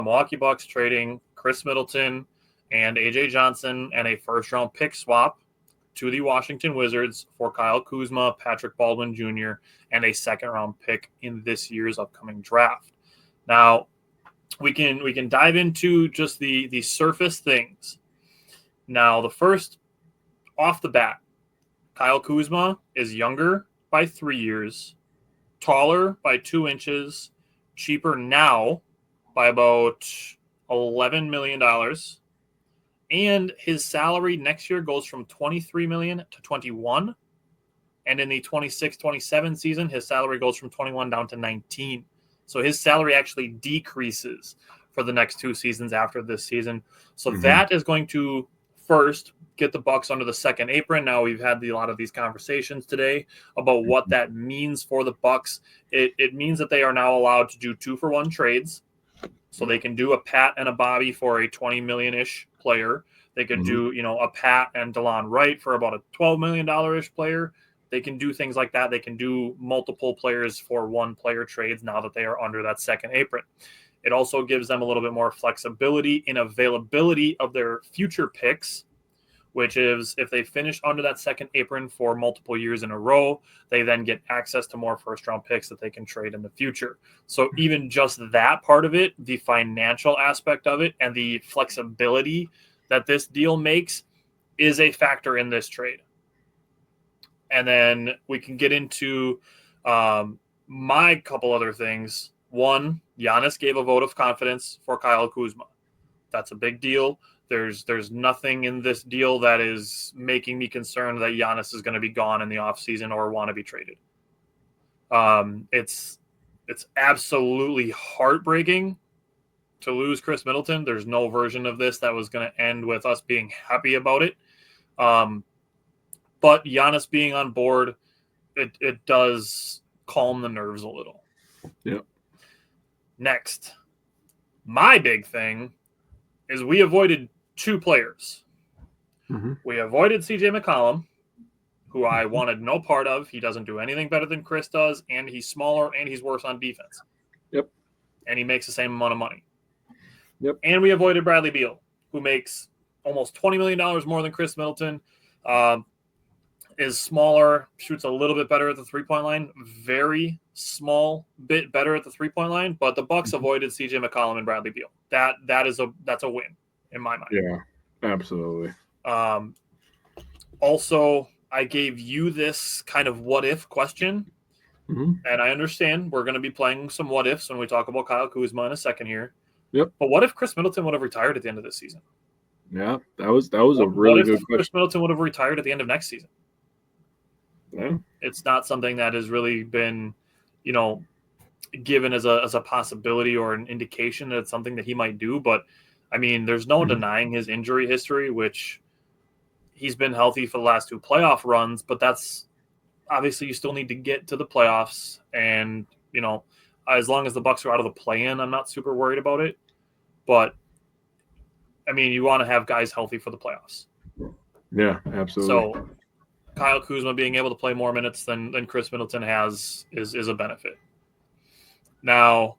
Milwaukee Bucks trading Khris Middleton and A.J. Johnson and a first-round pick swap to the Washington Wizards for Kyle Kuzma, Patrick Baldwin Jr., and a second-round pick in this year's upcoming draft. Now, we can dive into just the surface things. Now, the first, off the bat, Kyle Kuzma is younger by 3 years, taller by 2 inches, cheaper now by about $11 million. And his salary next year goes from $23 million to $21. And in the 26-27 season, his salary goes from $21 down to $19. So his salary actually decreases for the next 2 seasons after this season. So that is going to first get the Bucks under the second apron. Now we've had a lot of these conversations today about what that means for the Bucks. It means that they are now allowed to do 2-for-1 trades. So they can do a Pat and a Bobby for a $20 million-ish player. They could do, a Pat and Delon Wright for about a $12 million-ish player. They can do things like that. They can do multiple players for one-player trades now that they are under that second apron. It also gives them a little bit more flexibility in availability of their future picks, which is if they finish under that second apron for multiple years in a row, they then get access to more first-round picks that they can trade in the future. So even just that part of it, the financial aspect of it, and the flexibility that this deal makes is a factor in this trade. And then we can get into my couple other things. One, Giannis gave a vote of confidence for Kyle Kuzma. That's a big deal. There's nothing in this deal that is making me concerned that Giannis is going to be gone in the offseason or want to be traded. It's absolutely heartbreaking to lose Khris Middleton. There's no version of this that was going to end with us being happy about it. But Giannis being on board, it does calm the nerves a little. Yep. Next, my big thing is we avoided 2 players. We avoided CJ McCollum, who I wanted no part of. He doesn't do anything better than Khris does, and he's smaller, and he's worse on defense. Yep. And he makes the same amount of money. Yep. And we avoided Bradley Beal, who makes almost $20 million more than Khris Middleton, is smaller, shoots a little bit better at the three-point line, very small bit better at the three-point line, but the Bucks avoided CJ McCollum and Bradley Beal. That's a win in my mind. Yeah, absolutely. Also, I gave you this kind of what-if question, and I understand we're going to be playing some what-ifs when we talk about Kyle Kuzma in a second here. Yep. But what if Khris Middleton would have retired at the end of this season? Yeah, that was a really good question. What if Khris Middleton would have retired at the end of next season? Yeah. It's not something that has really been, given as a possibility or an indication that it's something that he might do. But, I mean, there's no denying his injury history, which he's been healthy for the last 2 playoff runs. But that's obviously you still need to get to the playoffs. And, as long as the Bucks are out of the play-in, I'm not super worried about it. But, I mean, you want to have guys healthy for the playoffs. Yeah, absolutely. So Kyle Kuzma being able to play more minutes than Khris Middleton has is a benefit. Now,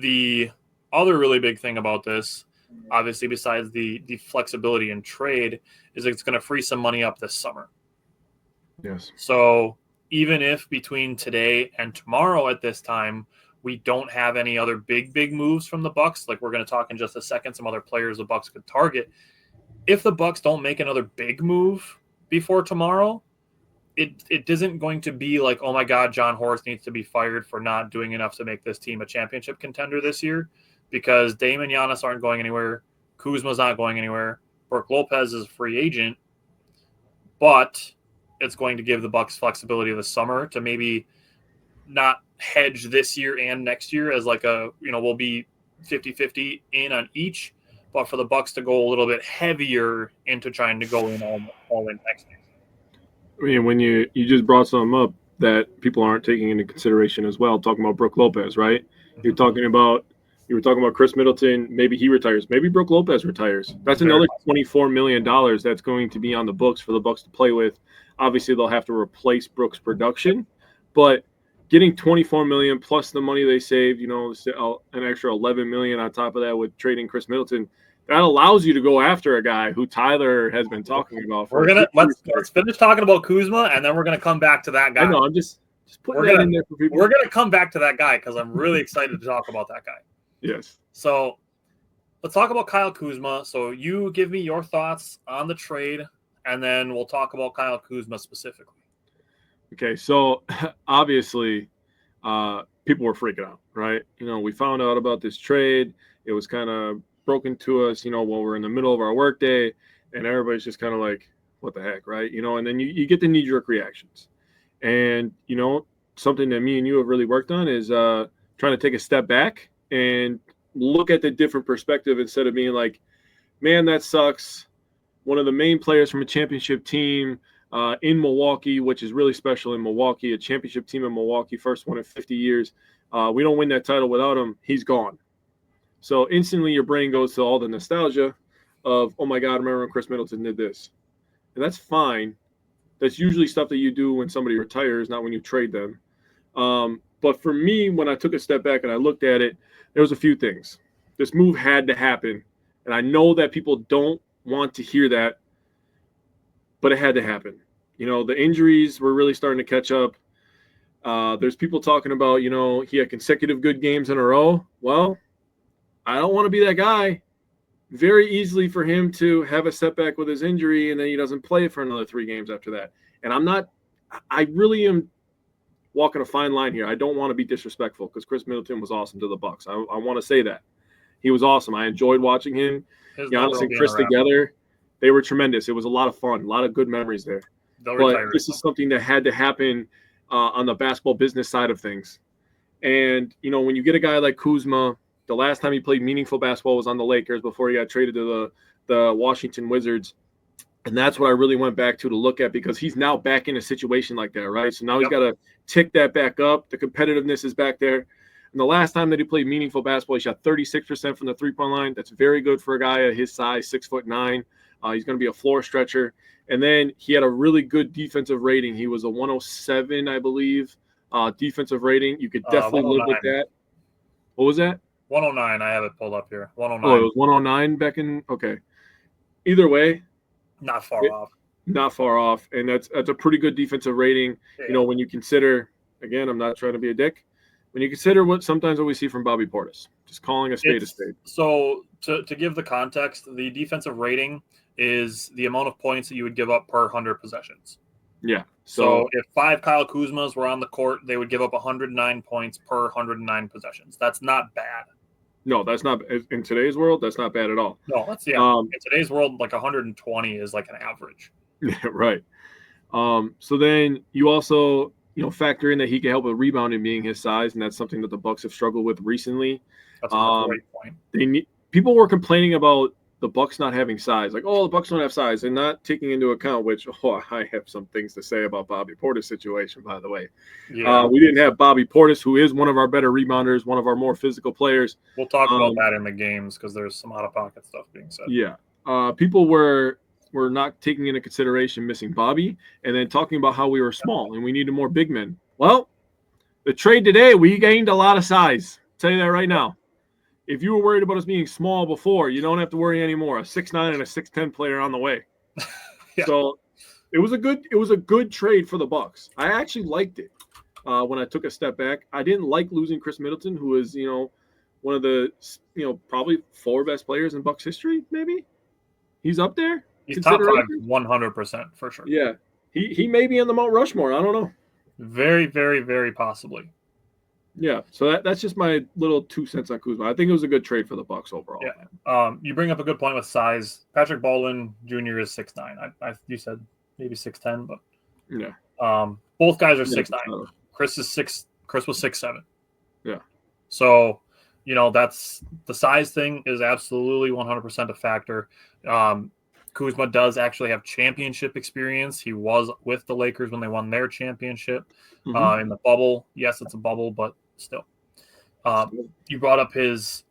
the other really big thing about this, obviously besides the flexibility in trade, is it's going to free some money up this summer. Yes. So even if between today and tomorrow at this time, we don't have any other big moves from the Bucks, like we're going to talk in just a second, some other players the Bucks could target. If the Bucks don't make another big move before tomorrow, it isn't going to be like, oh my God, John Horst needs to be fired for not doing enough to make this team a championship contender this year, because Dame and Giannis aren't going anywhere. Kuzma's not going anywhere. Brook Lopez is a free agent, but it's going to give the Bucks flexibility of the summer to maybe not hedge this year and next year as like we'll be 50-50 in on each, but for the Bucks to go a little bit heavier into trying to go in all in next year. I mean, when you just brought something up that people aren't taking into consideration as well, talking about Brook Lopez, right? You were talking about Khris Middleton. Maybe he retires. Maybe Brook Lopez retires. That's another $24 million that's going to be on the books for the Bucks to play with. Obviously, they'll have to replace Brook's production, but getting $24 million plus the money they saved, an extra $11 million on top of that with trading Khris Middleton, that allows you to go after a guy who Tyler has been talking about. Let's finish talking about Kuzma, and then we're gonna come back to that guy. I know. I'm just putting that in there for people. We're gonna come back to that guy because I'm really excited to talk about that guy. Yes. So let's talk about Kyle Kuzma. So you give me your thoughts on the trade, and then we'll talk about Kyle Kuzma specifically. Okay, so obviously people were freaking out, right? We found out about this trade. It was kind of broken to us, while we're in the middle of our workday, and everybody's just kind of like, what the heck, right? And then you get the knee-jerk reactions. And, something that me and you have really worked on is trying to take a step back and look at the different perspective instead of being like, man, that sucks. One of the main players from a championship team in Milwaukee, which is really special in Milwaukee, a championship team in Milwaukee, first one in 50 years. We don't win that title without him. He's gone. So instantly your brain goes to all the nostalgia of, oh my God, I remember when Khris Middleton did this. And that's fine. That's usually stuff that you do when somebody retires, not when you trade them. But for me, when I took a step back and I looked at it, there was a few things. This move had to happen. And I know that people don't want to hear that, but it had to happen. The injuries were really starting to catch up. There's people talking about, he had consecutive good games in a row. Well, I don't want to be that guy. Very easily for him to have a setback with his injury, and then he doesn't play for another 3 games after that. And I really am walking a fine line here. I don't want to be disrespectful because Khris Middleton was awesome to the Bucks. I want to say that. He was awesome. I enjoyed watching him. Giannis and Khris together, they were tremendous. It was a lot of fun, a lot of good memories there. But this is something that had to happen on the basketball business side of things. And, when you get a guy like Kuzma, the last time he played meaningful basketball was on the Lakers before he got traded to the Washington Wizards. And that's what I really went back to look at because he's now back in a situation like that, right? So now he's got to tick that back up. The competitiveness is back there. And the last time that he played meaningful basketball, he shot 36% from the three-point line. That's very good for a guy at his size, 6'9". He's going to be a floor stretcher. And then he had a really good defensive rating. He was a 107, I believe, defensive rating. You could definitely live with that. What was that? 109. I have it pulled up here. 109. Oh, it was 109 back in. Okay. Either way, not far off. Not far off, and that's a pretty good defensive rating. Yeah. When you consider, again, I'm not trying to be a dick. When you consider what we see from Bobby Portis, just calling a spade a spade. So to give the context, the defensive rating is the amount of points that you would give up per 100 possessions. Yeah. So if 5 Kyle Kuzmas were on the court, they would give up 109 points per 109 possessions. That's not bad. No, that's not in today's world. That's not bad at all. No, that's in today's world, like 120 is like an average. Yeah, right. So then you also factor in that he can help with rebounding, being his size, and that's something that the Bucks have struggled with recently. That's a great point. People were complaining about the Bucks not having size, like, the Bucks don't have size, and not taking into account, which I have some things to say about Bobby Portis' situation, by the way. Yeah. We didn't have Bobby Portis, who is one of our better rebounders, one of our more physical players. We'll talk about that in the games because there's some out-of-pocket stuff being said. Yeah. People were not taking into consideration missing Bobby and then talking about how we were small and we needed more big men. Well, the trade today, we gained a lot of size. I'll tell you that right now. If you were worried about us being small before, you don't have to worry anymore. A 6'9" and a 6'10" player on the way. Yeah. So it was a good trade for the Bucks. I actually liked it when I took a step back. I didn't like losing Khris Middleton, who is one of the probably 4 best players in Bucks history. Maybe he's up there. He's top 5, 100% for sure. Yeah, he may be in the Mount Rushmore. I don't know. Very, very, very possibly. Yeah, so that's just my little 2 cents on Kuzma. I think it was a good trade for the Bucks overall. Yeah, you bring up a good point with size. Patrick Baldwin Jr. is 6'9". You said maybe 6'10", but yeah. Both guys are 6'9". Khris was 6'7". Yeah. So, that's the size thing is absolutely 100% a factor. Kuzma does actually have championship experience. He was with the Lakers when they won their championship in the bubble. Yes, it's a bubble, but still. You brought up his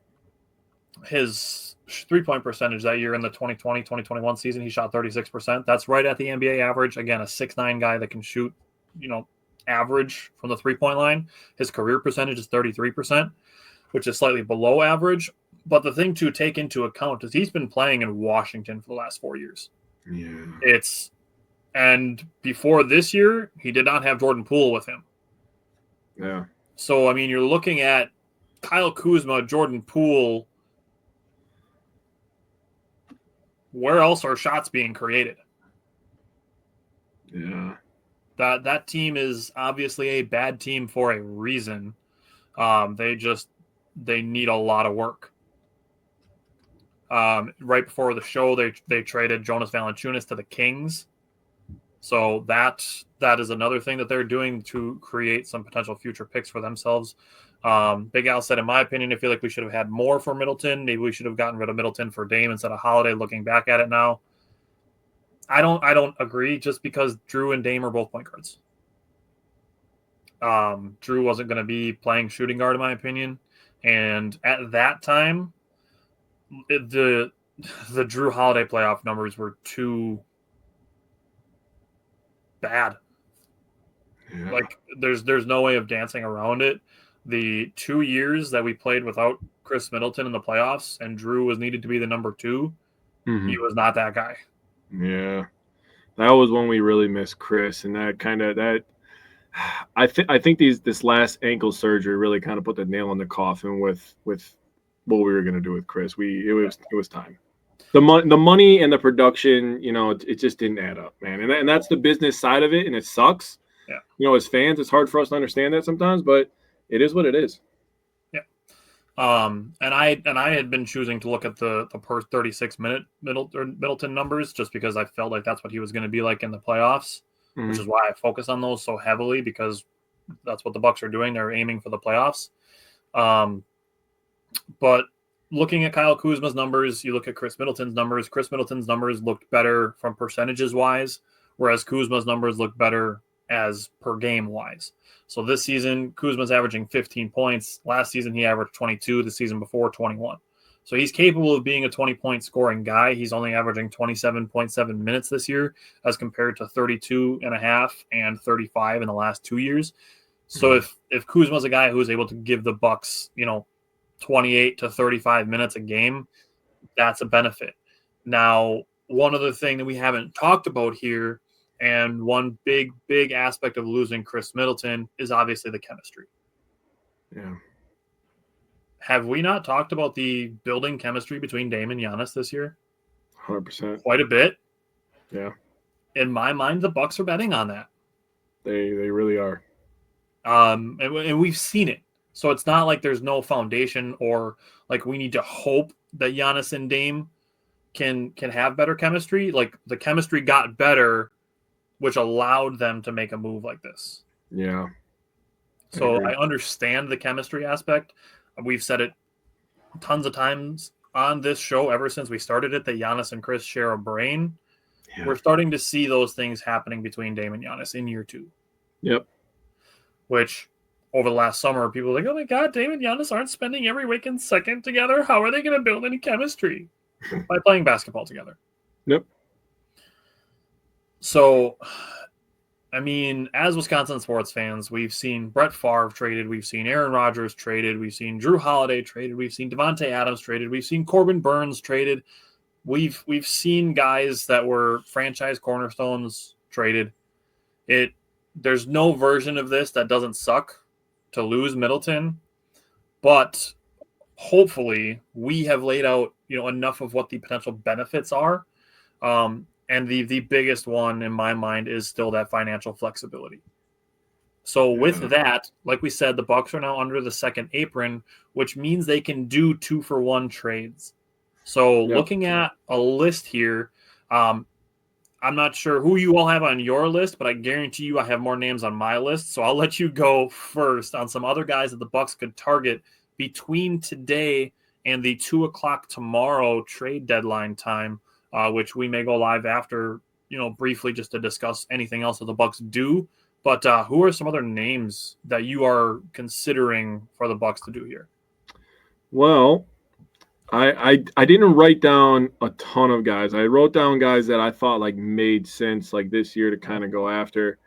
3-point percentage that year in the 2020-2021 season. He shot 36%. That's right at the NBA average. Again, a 6'9" guy that can shoot, average from the three-point line. His career percentage is 33%, which is slightly below average. But the thing to take into account is he's been playing in Washington for the last 4 years. Yeah. And before this year, he did not have Jordan Poole with him. Yeah. So, I mean, you're looking at Kyle Kuzma, Jordan Poole. Where else are shots being created? Yeah. That team is obviously a bad team for a reason. They need a lot of work. Right before the show, they traded Jonas Valanciunas to the Kings. So that is another thing that they're doing to create some potential future picks for themselves. Big Al said, in my opinion, I feel like we should have had more for Middleton. Maybe we should have gotten rid of Middleton for Dame instead of Holiday, looking back at it now. I don't agree, just because Drew and Dame are both point guards. Drew wasn't going to be playing shooting guard, in my opinion. And at that time, the Drew Holiday playoff numbers were too bad. Yeah. Like, there's no way of dancing around it. The 2 years that we played without Khris Middleton in the playoffs and Drew was needed to be the number 2, he was not that guy. Yeah. That was when we really missed Khris, and I think this last ankle surgery really kind of put the nail in the coffin with what we were going to do with Khris. It was time. The money and the production, it just didn't add up, man. And that's the business side of it, and it sucks. Yeah. As fans, it's hard for us to understand that sometimes, but it is what it is. Yeah. And I had been choosing to look at the per 36-minute Middleton numbers, just because I felt like that's what he was going to be like in the playoffs, which is why I focus on those so heavily, because that's what the Bucks are doing. They're aiming for the playoffs. But looking at Kyle Kuzma's numbers, you look at Khris Middleton's numbers. Khris Middleton's numbers looked better from percentages wise, whereas Kuzma's numbers look better as per game wise. So this season, Kuzma's averaging 15 points. Last season, he averaged 22. The season before, 21. So he's capable of being a 20-point scoring guy. He's only averaging 27.7 minutes this year, as compared to 32.5 and 35 in the last 2 years. So if Kuzma's a guy who's able to give the Bucks, 28 to 35 minutes a game, that's a benefit. Now, one other thing that we haven't talked about here, and one big aspect of losing Khris Middleton, is obviously the chemistry. Yeah. Have we not talked about the building chemistry between Dame and Giannis this year? 100%. Quite a bit. Yeah. In my mind, the Bucks are betting on that. They really are. And we've seen it. So it's not like there's no foundation, or like we need to hope that Giannis and Dame can have better chemistry. Like, the chemistry got better, which allowed them to make a move like this. Yeah. So I understand the chemistry aspect. We've said it tons of times on this show ever since we started it, that Giannis and Khris share a brain. Yeah. We're starting to see those things happening between Dame and Giannis in year 2. Yep. Which, over the last summer, people were like, oh my God, Dame and Giannis aren't spending every weekend second together. How are they going to build any chemistry? By playing basketball together. Yep. So, I mean, as Wisconsin sports fans, we've seen Brett Favre traded. We've seen Aaron Rodgers traded. We've seen Drew Holiday traded. We've seen Devontae Adams traded. We've seen Corbin Burns traded. We've seen guys that were franchise cornerstones traded. There's no version of this that doesn't suck to lose Middleton, but hopefully we have laid out, enough of what the potential benefits are. And the biggest one in my mind is still that financial flexibility. So with that, like we said, the Bucks are now under the second apron, which means they can do 2-for-1 trades. So looking at a list here, I'm not sure who you all have on your list, but I guarantee you I have more names on my list. So I'll let you go first on some other guys that the Bucks could target between today and the 2:00 tomorrow trade deadline time, which we may go live after, briefly, just to discuss anything else that the Bucks do. But who are some other names that you are considering for the Bucks to do here? Well, I didn't write down a ton of guys. I wrote down guys that I thought made sense this year to kind of go after.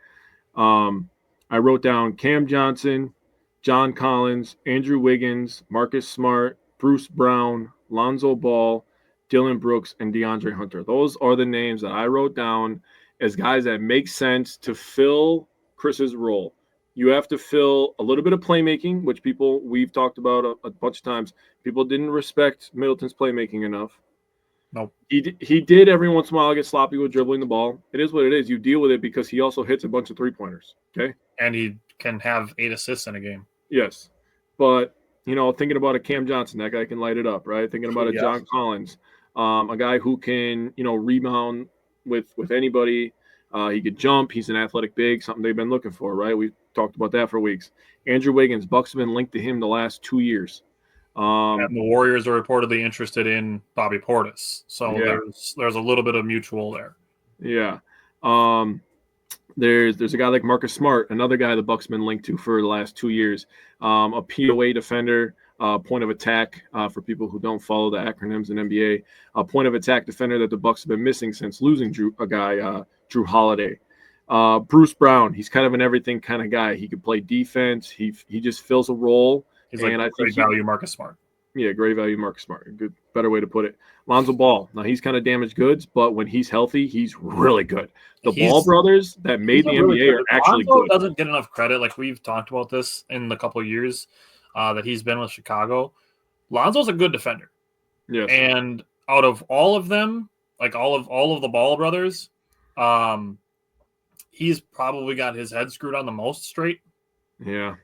I wrote down Cam Johnson, John Collins, Andrew Wiggins, Marcus Smart, Bruce Brown, Lonzo Ball, Dylan Brooks, and DeAndre Hunter. Those are the names that I wrote down as guys that make sense to fill Chris's role. You have to fill a little bit of playmaking, which we've talked about a bunch of times. People didn't respect Middleton's playmaking enough. Nope. He did every once in a while get sloppy with dribbling the ball. It is what it is. You deal with it because he also hits a bunch of three-pointers. Okay. And he can have 8 assists in a game. Yes. But, thinking about a Cam Johnson, that guy can light it up, right? Thinking about a John Collins, a guy who can, rebound with anybody. He could jump. He's an athletic big, something they've been looking for, right? We've talked about that for weeks. Andrew Wiggins, Bucks have been linked to him the last 2 years. And the Warriors are reportedly interested in Bobby Portis. So there's a little bit of mutual there. Yeah. There's a guy like Marcus Smart, another guy the Bucks have been linked to for the last 2 years. A POA defender, point of attack for people who don't follow the acronyms in NBA. A point of attack defender that the Bucks have been missing since losing Drew Holiday. Bruce Brown, he's kind of an everything kind of guy. He could play defense. He just fills a role. He's like great value Marcus Smart. Yeah, great value Marcus Smart. Good, better way to put it. Lonzo Ball. Now, he's kind of damaged goods, but when he's healthy, he's really good. The Ball brothers that made the NBA are actually Lonzo good. Doesn't get enough credit. Like we've talked about this in the couple of years that he's been with Chicago. Lonzo's a good defender. Yes. And out of all of them, like all of the Ball brothers, he's probably got his head screwed on the most straight. Yeah.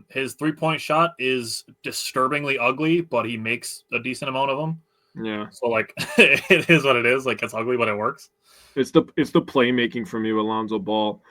His 3-point shot is disturbingly ugly, but he makes a decent amount of them. Yeah. So like it is what it is. Like it's ugly, but it works. It's the playmaking for me with Lonzo Ball.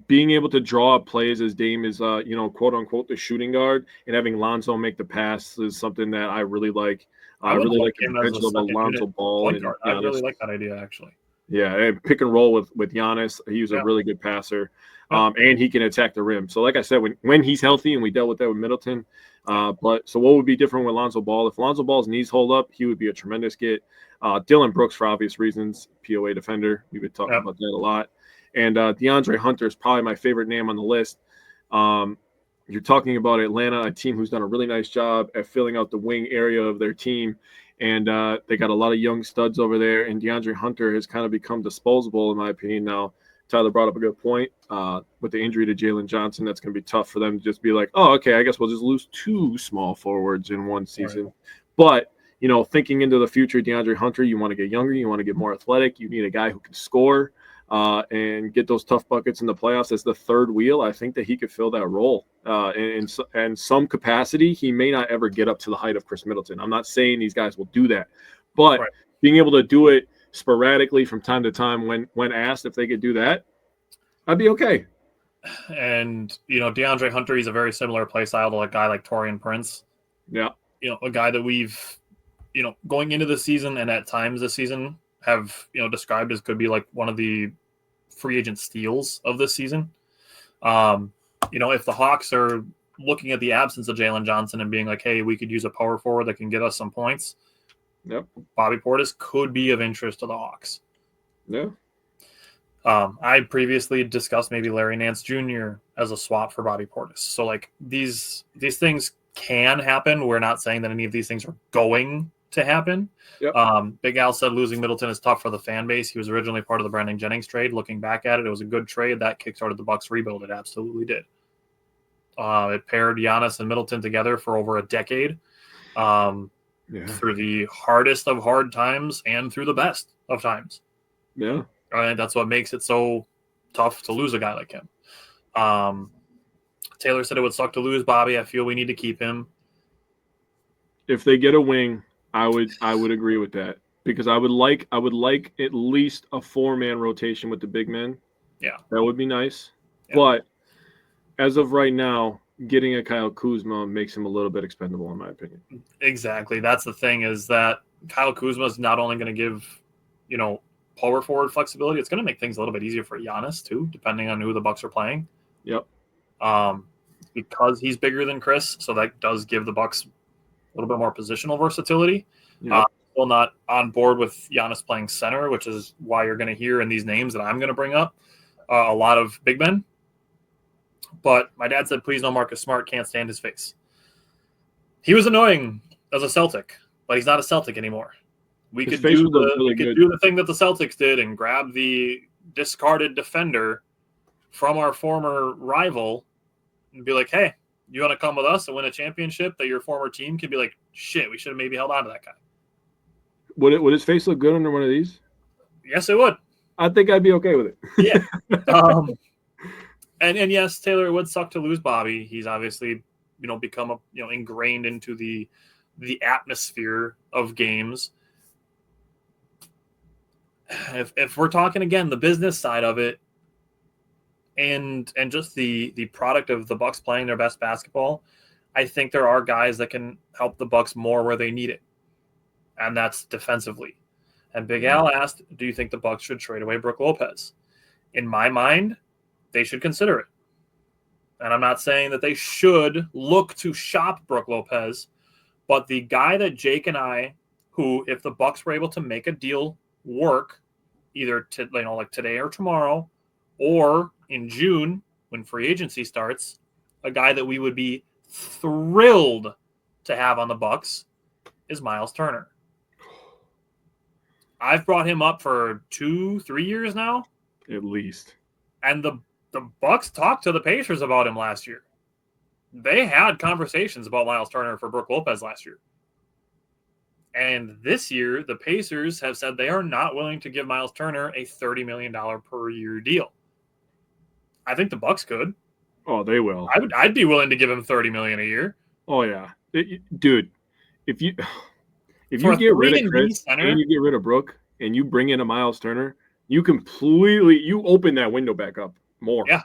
Being able to draw up plays as Dame is quote unquote the shooting guard, and having Lonzo make the pass is something that I really like. I really like the potential of a Lonzo Ball. And I really like that idea actually. Yeah, and pick and roll with Giannis. He's a really good passer. And he can attack the rim. So like I said, when he's healthy, and we dealt with that with Middleton. But so what would be different with Lonzo Ball? If Lonzo Ball's knees hold up, he would be a tremendous get. Dylan Brooks, for obvious reasons, POA defender. We've been talking about that a lot. And DeAndre Hunter is probably my favorite name on the list. You're talking about Atlanta, a team who's done a really nice job at filling out the wing area of their team. And they got a lot of young studs over there. And DeAndre Hunter has kind of become disposable, in my opinion, now. Tyler brought up a good point with the injury to Jalen Johnson. That's going to be tough for them to just be like, oh, okay, I guess we'll just lose 2 small forwards in one season. Right. But, thinking into the future, DeAndre Hunter, you want to get younger. You want to get more athletic. You need a guy who can score and get those tough buckets in the playoffs as the third wheel. I think that he could fill that role. In some capacity, he may not ever get up to the height of Khris Middleton. I'm not saying these guys will do that. But being able to do it sporadically from time to time when asked if they could do that, I'd be okay. And, DeAndre Hunter, he's a very similar play style to a guy like Taurean Prince. Yeah. A guy that we've, going into the season and at times this season have, described as could be like one of the free agent steals of this season. If the Hawks are looking at the absence of Jalen Johnson and being like, hey, we could use a power forward that can get us some points. Yep. Bobby Portis could be of interest to the Hawks. Yeah. I previously discussed maybe Larry Nance Jr. as a swap for Bobby Portis. So like these things can happen. We're not saying that any of these things are going to happen. Yep. Big Al said losing Middleton is tough for the fan base. He was originally part of the Brandon Jennings trade. Looking back at it, it was a good trade that kickstarted the Bucks rebuild. It absolutely did. It paired Giannis and Middleton together for over a decade. Through the hardest of hard times and through the best of times. Yeah. And that's what makes it so tough to lose a guy like him. Taylor said it would suck to lose Bobby. I feel we need to keep him. If they get a wing, I would agree with that. Because I would like at least a 4-man rotation with the big men. Yeah. That would be nice. Yeah. But as of right now, getting a Kyle Kuzma makes him a little bit expendable, in my opinion. Exactly. That's the thing, is that Kyle Kuzma is not only going to give, power forward flexibility, it's going to make things a little bit easier for Giannis too, depending on who the Bucks are playing. Yep. Because he's bigger than Khris, so that does give the Bucks a little bit more positional versatility. Yep. Still not on board with Giannis playing center, which is why you're going to hear in these names that I'm going to bring up a lot of big men. But my dad said, please no Marcus Smart, can't stand his face. He was annoying as a Celtic, but he's not a Celtic anymore. We could do the thing that the Celtics did and grab the discarded defender from our former rival and be like, hey, you want to come with us and win a championship that your former team can be like, shit, we should have maybe held on to that guy. Would his face look good under one of these? Yes, it would. I think I'd be okay with it. Yeah. And yes, Taylor, it would suck to lose Bobby. He's obviously, become ingrained into the atmosphere of games. If we're talking again the business side of it, and just the product of the Bucks playing their best basketball, I think there are guys that can help the Bucks more where they need it, and that's defensively. And Big Al asked, do you think the Bucks should trade away Brook Lopez? In my mind, they should consider it. And I'm not saying that they should look to shop Brook Lopez, but the guy that Jake and I, who, if the Bucks were able to make a deal work, either like today or tomorrow, or in June when free agency starts, a guy that we would be thrilled to have on the Bucks is Miles Turner. I've brought him up for 2-3 years now, at least. And the Bucks talked to the Pacers about him last year. They had conversations about Miles Turner for Brook Lopez last year. And this year, the Pacers have said they are not willing to give Miles Turner a $30 million per year deal. I think the Bucks could. Oh, they will. I'd be willing to give him $30 million a year. Oh yeah, dude. If you get rid of Khris and you get rid of Brook and you bring in a Miles Turner, you open that window back up more. Yeah.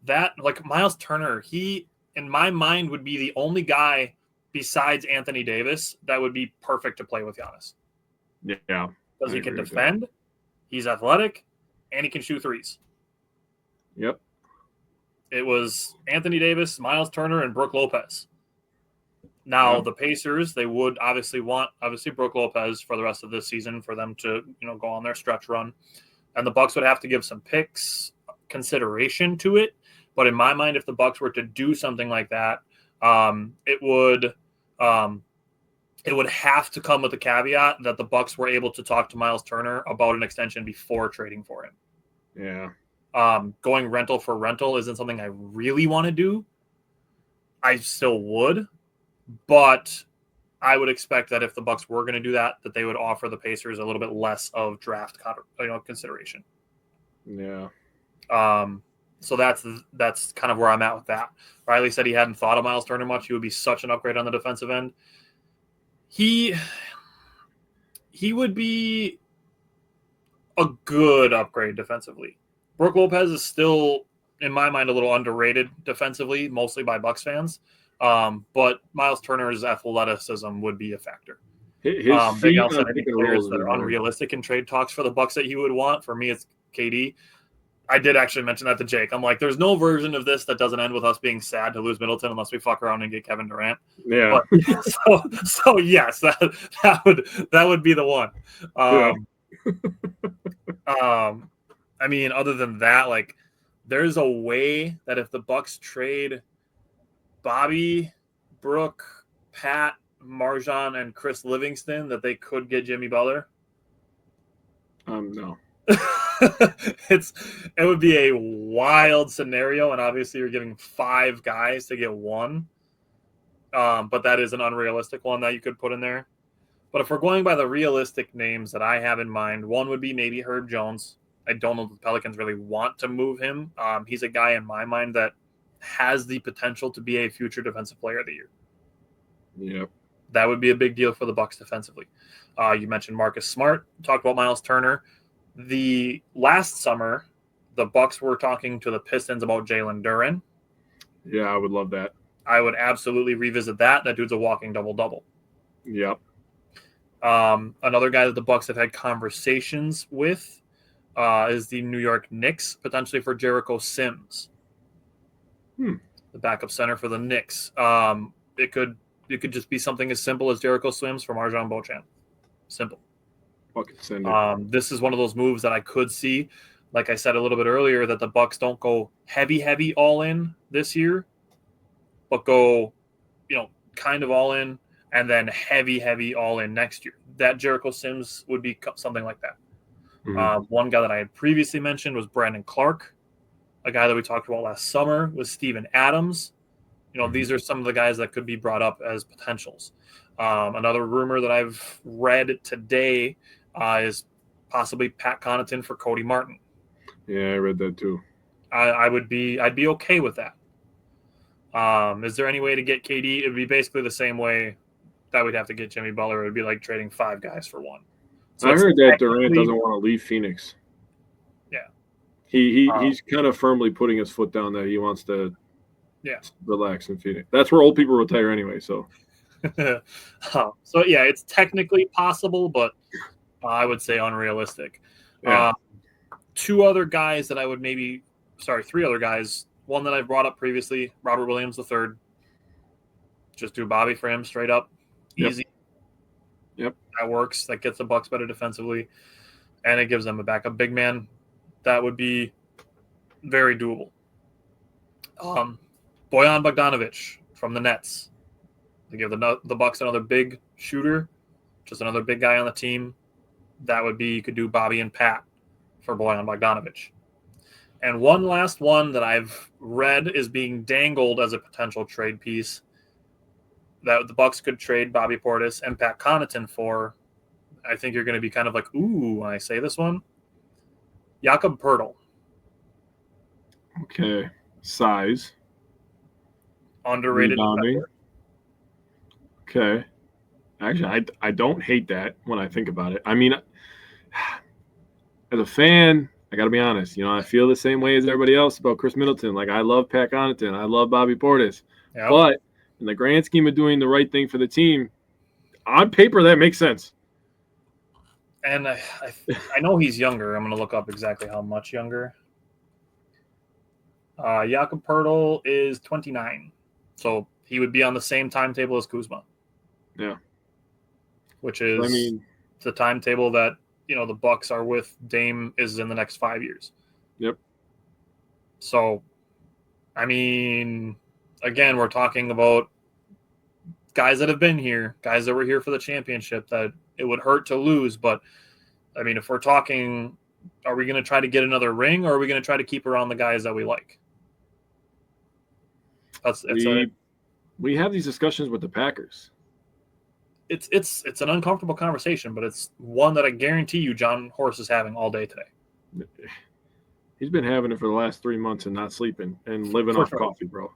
That, like, Miles Turner, he, in my mind, would be the only guy besides Anthony Davis that would be perfect to play with Giannis. Yeah. Because he can defend, he's athletic, and he can shoot threes. Yep. It was Anthony Davis, Miles Turner, and Brook Lopez. Now, the Pacers, they would obviously want Brook Lopez for the rest of this season for them to, go on their stretch run. And the Bucks would have to give some picks consideration to it. But in my mind, if the Bucks were to do something like that, it would have to come with the caveat that the Bucks were able to talk to Miles Turner about an extension before trading for him. Yeah. Going rental for rental isn't something I really want to do. I still would, but I would expect that if the Bucks were going to do that they would offer the Pacers a little bit less of draft consideration. Yeah. So that's kind of where I'm at with that. Riley said he hadn't thought of Miles Turner much. He would be such an upgrade on the defensive end. He would be a good upgrade defensively. Brook Lopez is still, in my mind, a little underrated defensively, mostly by Bucks fans. But Miles Turner's athleticism would be a factor. Big Al said any players that are unrealistic in trade talks for the Bucks that he would want. For me, it's KD. I did actually mention that to Jake. I'm like, there's no version of this that doesn't end with us being sad to lose Middleton unless we fuck around and get Kevin Durant. Yeah. But, so yes, that would be the one. I mean, other than that, like, there's a way that if the Bucks trade Bobby, Brook, Pat, Marjan, and Chris Livingston, that they could get Jimmy Butler. No. It would be a wild scenario, and obviously you're giving 5 guys to get one. But that is an unrealistic one that you could put in there. But if we're going by the realistic names that I have in mind, one would be maybe Herb Jones. I don't know if the Pelicans really want to move him. He's a guy in my mind that has the potential to be a future defensive player of the year. Yep. That would be a big deal for the Bucks defensively. You mentioned Marcus Smart. Talked about Miles Turner. The last summer, the Bucks were talking to the Pistons about Jalen Duren. Yeah, I would love that. I would absolutely revisit that. That dude's a walking double-double. Yep. Another guy that the Bucks have had conversations with is the New York Knicks, potentially for Jericho Sims. The backup center for the Knicks. It could just be something as simple as Jericho Sims for Marjan Beauchamp. Simple. Fucking send it. This is one of those moves that I could see like I said a little bit earlier, that the Bucks don't go heavy all in this year, but go, kind of all in and then heavy all in next year. That Jericho Sims would be something like that. Mhm. One guy that I had previously mentioned was Brandon Clark. A guy that we talked about last summer was Steven Adams. These are some of the guys that could be brought up as potentials. Another rumor that I've read today is possibly Pat Connaughton for Cody Martin. Yeah, I read that too. I'd be okay with that. Is there any way to get KD? It would be basically the same way that we'd have to get Jimmy Butler. It would be like trading 5 guys for 1. So I it's heard that Durant technically, doesn't want to leave Phoenix. yeah, He's kind of firmly putting his foot down that he wants to yeah. relax in Phoenix. That's where old people retire anyway. So So yeah, it's technically possible, but I would say unrealistic. yeah, 2 other guys that I would three other guys. One that I brought up previously, Robert Williams III. Just do Bobby for him straight up, easy. Yep. That works. That gets the Bucks better defensively, and it gives them a backup big man. That would be very doable. Bojan Bogdanovic from the Nets. To give the Bucks another big shooter, just another big guy on the team. That would be, you could do Bobby and Pat for Bojan Bogdanovic. And one last one that I've read is being dangled as a potential trade piece that the Bucks could trade Bobby Portis and Pat Connaughton for. I think you're going to be kind of like, ooh, when I say this one. Jakob Poeltl. okay. Size. Underrated Rebounding. defender. Okay. Actually, I don't hate that when I think about it. I mean, as a fan, I got to be honest. I feel the same way as everybody else about Khris Middleton. Like, I love Pat Connaughton. I love Bobby Portis. Yep. But in the grand scheme of doing the right thing for the team, on paper, that makes sense. And I know he's younger. I'm going to look up exactly how much younger. Jakob Poeltl is 29. So he would be on the same timetable as Kuzma. Yeah. Which is the timetable that, the Bucks are with Dame is in the next 5 years. Yep. So, again, we're talking about guys that have been here, guys that were here for the championship that it would hurt to lose. But, if we're talking, are we going to try to get another ring or are we going to try to keep around the guys that we like? We have these discussions with the Packers. It's an uncomfortable conversation, but it's one that I guarantee you John Horst is having all day today. He's been having it for the last 3 months and not sleeping and living off coffee, bro.